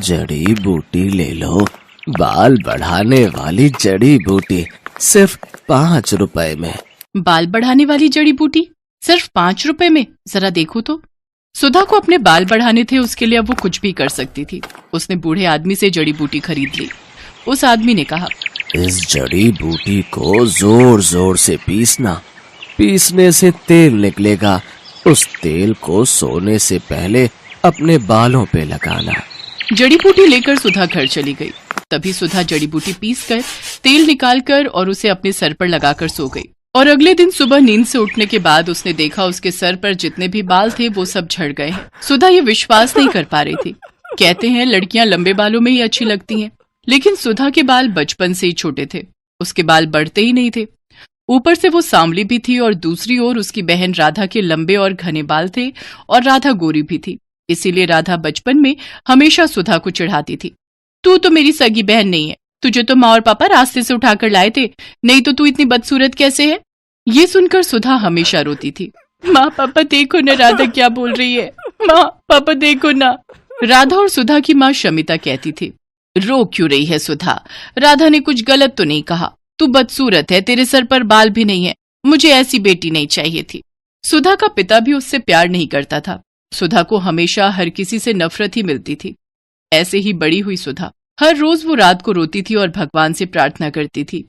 जड़ी बूटी ले लो, बाल बढ़ाने वाली जड़ी बूटी, सिर्फ 5 रुपए में। बाल बढ़ाने वाली जड़ी बूटी सिर्फ 5 रुपए में? जरा देखो तो। सुधा को अपने बाल बढ़ाने थे, उसके लिए अब वो कुछ भी कर सकती थी। उसने बूढ़े आदमी से जड़ी बूटी खरीद ली। उस आदमी ने कहा, इस जड़ी बूटी को जोर जोर से पीसना, पीसने से तेल निकलेगा। उस तेल को सोने से पहले अपने बालों पे लगाना। जड़ी बूटी लेकर सुधा घर चली गई। तभी सुधा जड़ी बूटी पीसकर तेल निकालकर और उसे अपने सर पर लगाकर सो गई। और अगले दिन सुबह नींद से उठने के बाद उसने देखा उसके सर पर जितने भी बाल थे वो सब झड़ गए हैं। सुधा ये विश्वास नहीं कर पा रही थी। कहते हैं लड़कियां लंबे बालों में ही अच्छी लगती हैं, लेकिन सुधा के बाल बचपन से ही छोटे थे। उसके बाल बढ़ते ही नहीं थे। ऊपर से वो सांवली भी थी और दूसरी ओर उसकी बहन राधा के लंबे और घने बाल थे और राधा गोरी भी थी। इसीलिए राधा बचपन में हमेशा सुधा को चिढ़ाती थी, तू तो मेरी सगी बहन नहीं है, तुझे तो माँ और पापा रास्ते से उठाकर लाए थे, नहीं तो तू इतनी बदसूरत कैसे है। ये सुनकर सुधा हमेशा रोती थी। माँ पापा देखो ना राधा क्या बोल रही है, माँ पापा देखो ना। राधा और सुधा की माँ शमिता कहती थी, रो क्यों रही है सुधा, राधा ने कुछ गलत तो नहीं कहा, तू बदसूरत है, तेरे सर पर बाल भी नहीं है, मुझे ऐसी बेटी नहीं चाहिए थी। सुधा का पिता भी उससे प्यार नहीं करता था। सुधा को हमेशा हर किसी से नफरत ही मिलती थी। ऐसे ही बड़ी हुई सुधा। हर रोज वो रात को रोती थी और भगवान से प्रार्थना करती थी,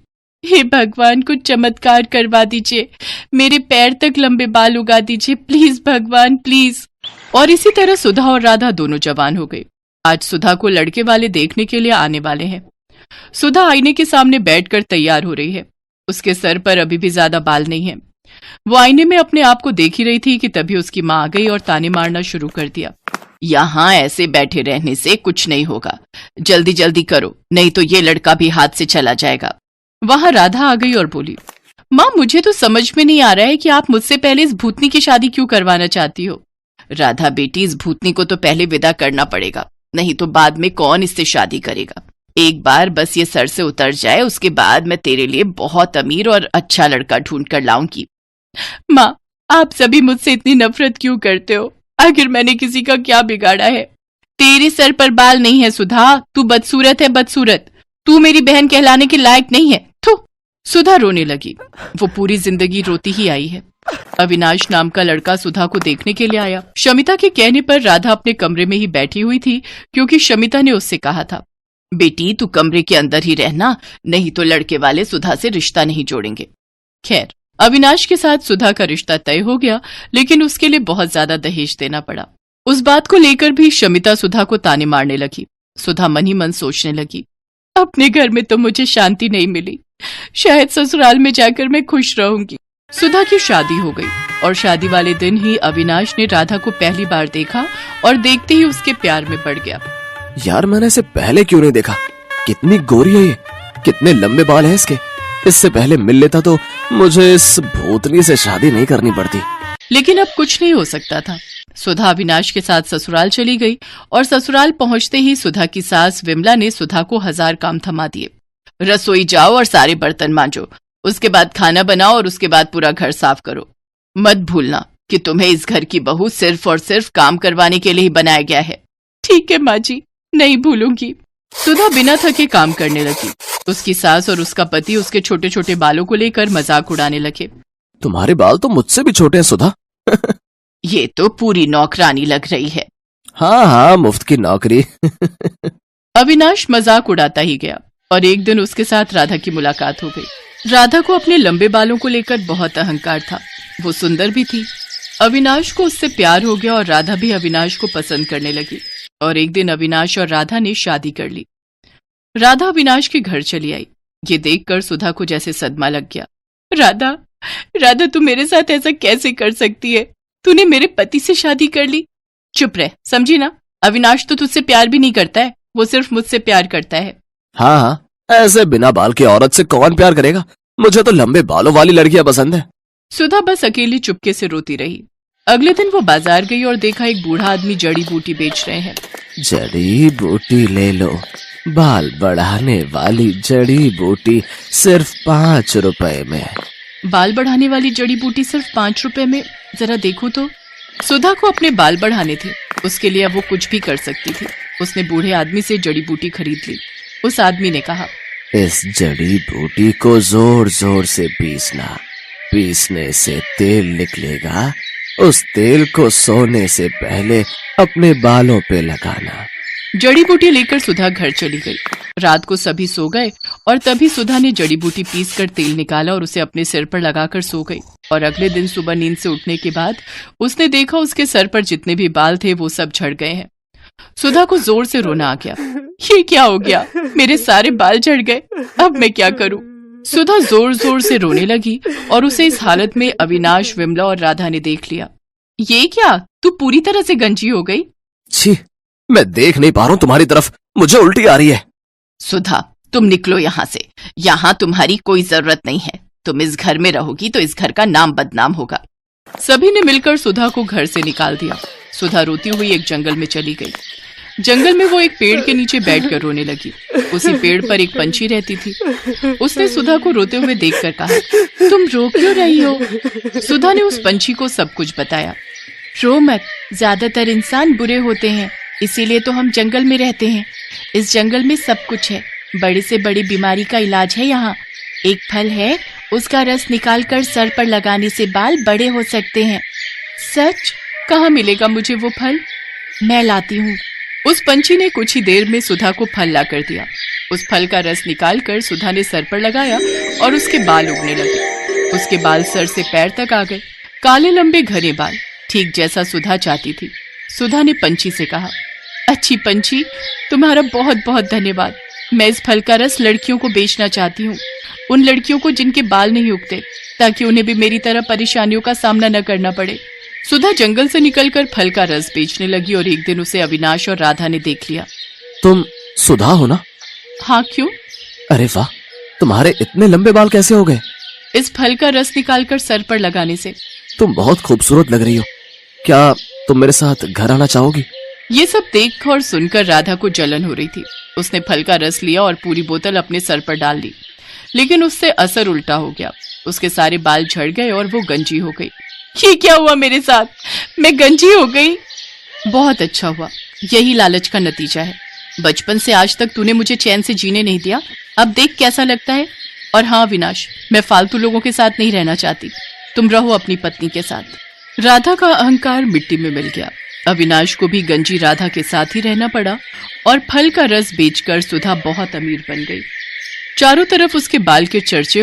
हे भगवान कुछ चमत्कार करवा दीजिए, मेरे पैर तक लंबे बाल उगा दीजिए, प्लीज भगवान प्लीज। और इसी तरह सुधा और राधा दोनों जवान हो गई। आज सुधा को लड़के वाले देखने के लिए आने वाले हैं। सुधा आईने के सामने बैठकर तैयार हो रही है। उसके सर पर अभी भी ज्यादा बाल नहीं है। वो आईने में अपने आप को देख ही रही थी कि तभी उसकी माँ आ गई और ताने मारना शुरू कर दिया, यहाँ ऐसे बैठे रहने से कुछ नहीं होगा, जल्दी जल्दी करो, नहीं तो ये लड़का भी हाथ से चला जाएगा। वहां राधा आ गई और बोली, माँ मुझे तो समझ में नहीं आ रहा है कि आप मुझसे पहले इस भूतनी की शादी क्यों करवाना चाहती हो। राधा बेटी, इस भूतनी को तो पहले विदा करना पड़ेगा, नहीं तो बाद में कौन इससे शादी करेगा। एक बार बस ये सर से उतर जाए, उसके बाद मैं तेरे लिए बहुत अमीर और अच्छा लड़का ढूंढ कर लाऊंगी। माँ आप सभी मुझसे इतनी नफरत क्यों करते हो, आखिर मैंने किसी का क्या बिगाड़ा है। तेरे सर पर बाल नहीं है सुधा, तू बदसूरत है बदसूरत, तू मेरी बहन कहलाने के लायक नहीं है। थू। सुधा रोने लगी। वो पूरी जिंदगी रोती ही आई है। अविनाश नाम का लड़का सुधा को देखने के लिए आया। शमिता के कहने पर राधा अपने कमरे में ही बैठी हुई थी, क्योंकि शमिता ने उससे कहा था, बेटी तू कमरे के अंदर ही रहना, नहीं तो लड़के वाले सुधा से रिश्ता नहीं जोड़ेंगे। खैर अविनाश के साथ सुधा का रिश्ता तय हो गया, लेकिन उसके लिए बहुत ज्यादा दहेज देना पड़ा। उस बात को लेकर भी शमिता सुधा को ताने मारने लगी। सुधा मन ही मन सोचने लगी, अपने घर में तो मुझे शांति नहीं मिली, शायद ससुराल में जाकर मैं खुश रहूंगी। सुधा की शादी हो गई और शादी वाले दिन ही अविनाश ने राधा को पहली बार देखा और देखते ही उसके प्यार में पड़ गया। यार मैंने इसे पहले क्यों नहीं देखा, कितनी गोरी है ये, कितने लंबे बाल हैं इसके, इससे पहले मिल लेता तो मुझे इस भूतनी से शादी नहीं करनी पड़ती। लेकिन अब कुछ नहीं हो सकता था। सुधा अविनाश के साथ ससुराल चली गई और ससुराल पहुंचते ही सुधा की सास विमला ने सुधा को 1000 काम थमा दिए। रसोई जाओ और सारे बर्तन मांजो, उसके बाद खाना बनाओ और उसके बाद पूरा घर साफ करो। मत भूलना कि तुम्हें इस घर की बहू सिर्फ और सिर्फ काम करवाने के लिए ही बनाया गया है। ठीक है माँ जी, नहीं भूलूंगी। सुधा बिना थके काम करने लगी। उसकी सास और उसका पति उसके छोटे छोटे बालों को लेकर मजाक उड़ाने लगे। तुम्हारे बाल तो मुझसे भी छोटे हैं सुधा। ये तो पूरी नौकरानी लग रही है। हाँ हाँ, मुफ्त की नौकरी। अविनाश मजाक उड़ाता ही गया और एक दिन उसके साथ राधा की मुलाकात हो गई। राधा को अपने लंबे बालों को लेकर बहुत अहंकार था। वो सुंदर भी थी। अविनाश को उससे प्यार हो गया और राधा भी अविनाश को पसंद करने लगी। और एक दिन अविनाश और राधा ने शादी कर ली। राधा अविनाश के घर चली आई। ये देखकर सुधा को जैसे सदमा लग गया। राधा, राधा तू मेरे साथ ऐसा कैसे कर सकती है, तूने मेरे पति से शादी कर ली। चुप रह, समझी ना, अविनाश तो तुझसे प्यार भी नहीं करता है, वो सिर्फ मुझसे प्यार करता है। हाँ हाँ, ऐसे बिना बाल की औरत से कौन प्यार करेगा, मुझे तो लंबे बालों वाली लड़कियां पसंद है। सुधा बस अकेली चुपके से रोती रही। अगले दिन वो बाजार गई और देखा एक बूढ़ा आदमी जड़ी बूटी बेच रहे हैं। जड़ी बूटी ले लो, बाल बढ़ाने वाली जड़ी बूटी, सिर्फ 5 रुपए में। बाल बढ़ाने वाली जड़ी बूटी सिर्फ 5 रुपए में? जरा देखो तो। सुधा को अपने बाल बढ़ाने थे, उसके लिए अब वो कुछ भी कर सकती थी। उसने बूढ़े आदमी से जड़ी बूटी खरीद ली। उस आदमी ने कहा, इस जड़ी बूटी को जोर जोर से पीसना, पीसने से तेल निकलेगा। उस तेल को सोने से पहले अपने बालों पे लगाना। जड़ी बूटी लेकर सुधा घर चली गई। रात को सभी सो गए और तभी सुधा ने जड़ी बूटी पीसकर तेल निकाला और उसे अपने सिर पर लगाकर सो गई। और अगले दिन सुबह नींद से उठने के बाद उसने देखा उसके सर पर जितने भी बाल थे वो सब झड़ गए हैं। सुधा को जोर से रोना आ गया। ये क्या हो गया, मेरे सारे बाल झड़ गए, अब मैं क्या करूं? सुधा जोर जोर से रोने लगी और उसे इस हालत में अविनाश, विमला और राधा ने देख लिया। ये क्या, तू पूरी तरह से गंजी हो गई? छी, मैं देख नहीं पा रहा हूं तुम्हारी तरफ, मुझे उल्टी आ रही है। सुधा, तुम निकलो यहाँ से, यहाँ तुम्हारी कोई जरूरत नहीं है। तुम इस घर में रहोगी तो इस घर का नाम बदनाम होगा। सभी ने मिलकर सुधा को घर से निकाल दिया। सुधा रोती हुई एक जंगल में चली गई। जंगल में वो एक पेड़ के नीचे बैठकर रोने लगी। उसी पेड़ पर एक पंछी रहती थी। उसने सुधा को रोते हुए देखकर कहा, तुम रो क्यों रही हो? सुधा ने उस पंछी को सब कुछ बताया। रो मत, ज्यादातर इंसान बुरे होते हैं, इसीलिए तो हम जंगल में रहते हैं। इस जंगल में सब कुछ है, बड़ी से बड़ी बीमारी का इलाज है यहाँ। एक फल है, उसका रस निकालकर सर पर लगाने से बाल बड़े हो सकते हैं। सच? कहाँ मिलेगा मुझे वो फल? मैं लाती हूँ। उस पंछी ने कुछ ही देर में सुधा को फल ला कर दिया। उस फल का रस निकालकर सुधा ने सर पर लगाया और उसके बाल उगने लगे। उसके बाल सर से पैर तक आ गए, काले लंबे घने बाल, ठीक जैसा सुधा चाहती थी। सुधा ने पंछी से कहा, अच्छी पंछी, तुम्हारा बहुत बहुत धन्यवाद। मैं इस फल का रस लड़कियों को बेचना चाहती हूँ, उन लड़कियों को जिनके बाल नहीं उगते, ताकि उन्हें भी मेरी तरह परेशानियों का सामना न करना पड़े। सुधा जंगल से निकलकर फल का रस बेचने लगी और एक दिन उसे अविनाश और राधा ने देख लिया। तुम सुधा हो ना? हाँ, क्यों? अरे वाह, तुम्हारे इतने लंबे बाल कैसे हो गए? इस फल का रस निकालकर सर पर लगाने से। तुम बहुत खूबसूरत लग रही हो। क्या तुम मेरे साथ घर आना चाहोगी? ये सब देख और सुनकर राधा को जलन हो रही थी। उसने फल का रस लिया और पूरी बोतल अपने सर पर डाल ली, लेकिन उससे असर उल्टा हो गया। उसके सारे बाल झड़ गए और वो गंजी हो गई। ये क्या हुआ मेरे साथ? मैं गंजी हो गई। बहुत अच्छा हुआ, यही लालच का नतीजा है। बचपन से आज तक तूने मुझे चैन से जीने नहीं दिया, अब देख कैसा लगता है। और हाँ विनाश, मैं फालतू लोगों के साथ नहीं रहना चाहती, तुम रहो अपनी पत्नी के साथ। राधा का अहंकार मिट्टी में मिल गया। अविनाश को भी गंजी राधा के साथ ही रहना पड़ा और फल का रस बेचकर सुधा बहुत अमीर बन गई। चारों तरफ उसके बाल के चर्चे